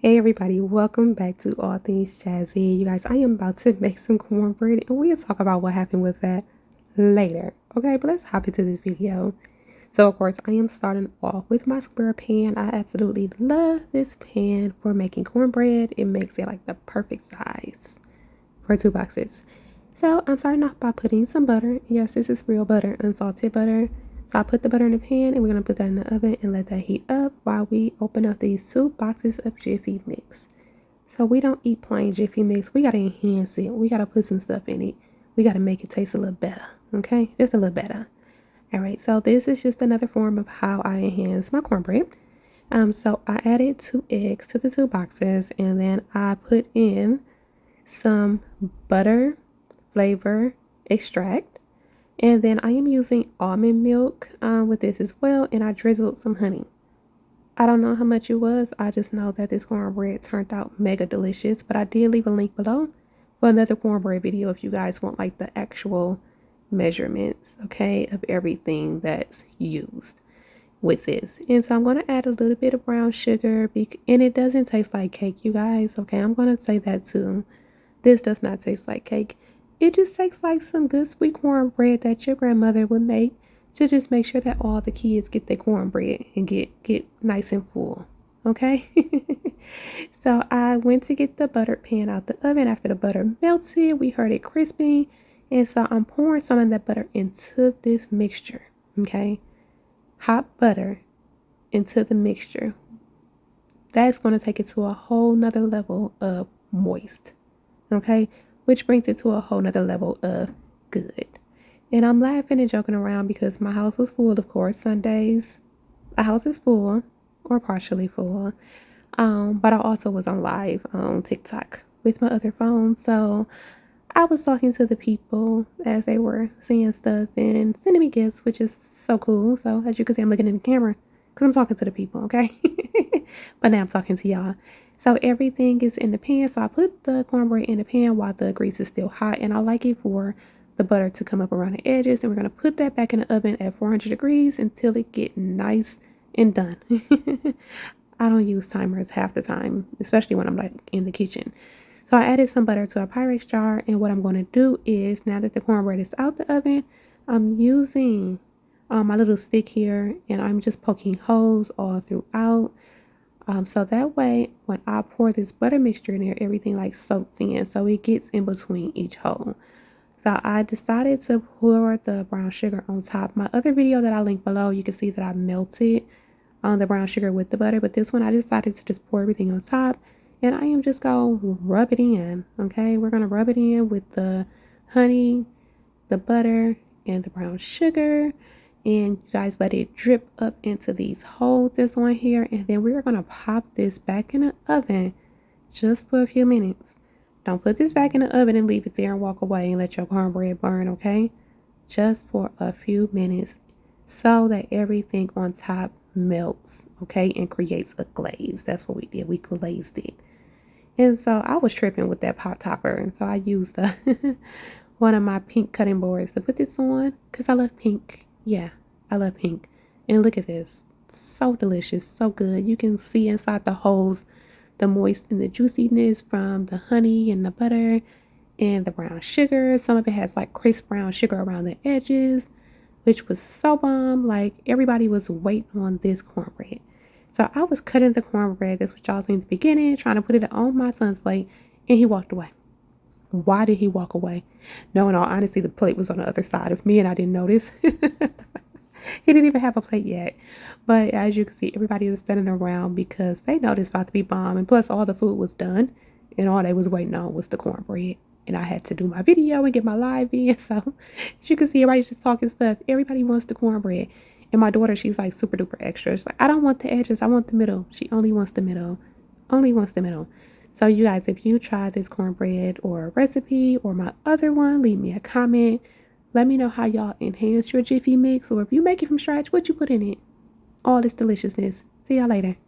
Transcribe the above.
Hey everybody, welcome back to All Things Jazzy. You guys, I am about to make some cornbread and we'll talk about what happened with that later. Okay, but let's hop into this video. So of course, I am starting off with my square pan. I absolutely love this pan for making cornbread. It makes it like the perfect size for 2 boxes. So I'm starting off by putting some butter. Yes, this is real butter, unsalted butter. So I put the butter in the pan and we're going to put that in the oven and let that heat up while we open up these 2 boxes of Jiffy mix. So we don't eat plain Jiffy mix. We got to enhance it. We got to put some stuff in it. We got to make it taste a little better. Okay, just a little better. All right, so this is just another form of how I enhance my cornbread. So I added 2 eggs to the 2 boxes and then I put in some butter flavor extract. And then I am using almond milk with this as well. And I drizzled some honey. I don't know how much it was. I just know that this cornbread turned out mega delicious. But I did leave a link below for another cornbread video if you guys want like the actual measurements, okay, of everything that's used with this. And so I'm going to add a little bit of brown sugar. And it doesn't taste like cake, you guys. Okay, I'm going to say that too. This does not taste like cake. It just tastes like some good sweet cornbread that your grandmother would make to just make sure that all the kids get their cornbread and get nice and full. Okay? So I went to get the buttered pan out the oven. After the butter melted, we heard it crisping. And so I'm pouring some of that butter into this mixture. Okay? Hot butter into the mixture. That's going to take it to a whole nother level of moist. Okay? Which brings it to a whole nother level of good. And I'm laughing and joking around because my house was full, of course. Sundays, the house is full or partially full. But I also was on live on TikTok with my other phone. So I was talking to the people as they were seeing stuff and sending me gifts, which is so cool. So as you can see, I'm looking in the camera because I'm talking to the people, okay? But now I'm talking to y'all. So everything is in the pan. So I put the cornbread in the pan while the grease is still hot. And I like it for the butter to come up around the edges. And we're going to put that back in the oven at 400 degrees until it gets nice and done. I don't use timers half the time, especially when I'm like in the kitchen. So I added some butter to a Pyrex jar. And what I'm going to do is, now that the cornbread is out the oven, I'm using my little stick here. And I'm just poking holes all throughout. So that way, when I pour this butter mixture in there, everything like soaks in. So it gets in between each hole. So I decided to pour the brown sugar on top. My other video that I link below, you can see that I melted the brown sugar with the butter. But this one, I decided to just pour everything on top. And I am just going to rub it in. Okay, we're going to rub it in with the honey, the butter, and the brown sugar. And you guys let it drip up into these holes that's on here. And then we're going to pop this back in the oven just for a few minutes. Don't put this back in the oven and leave it there and walk away and let your cornbread burn, okay? Just for a few minutes so that everything on top melts, okay? And creates a glaze. That's what we did. We glazed it. And so I was tripping with that pot topper. And so I used one of my pink cutting boards to put this on because I love pink. Yeah, I love pink. And look at this. So delicious. So good. You can see inside the holes the moist and the juiciness from the honey and the butter and the brown sugar. Some of it has like crisp brown sugar around the edges, which was so bomb. Like everybody was waiting on this cornbread. So I was cutting the cornbread. That's what y'all seen in the beginning, trying to put it on my son's plate. And he walked away. Why did he walk away? No, in all honesty, the plate was on the other side of me and I didn't notice. He didn't even have a plate yet. But as you can see, everybody is standing around because they know this about to be bomb. And plus all the food was done and all they was waiting on was the cornbread. And I had to do my video and get my live in. So as you can see, everybody's just talking stuff. Everybody wants the cornbread. And my daughter, she's like super duper extra. She's like, I don't want the edges. I want the middle. She only wants the middle. Only wants the middle. So you guys, if you try this cornbread or a recipe or my other one, leave me a comment. Let me know how y'all enhance your Jiffy mix, or if you make it from scratch, what you put in it. All this deliciousness. See y'all later.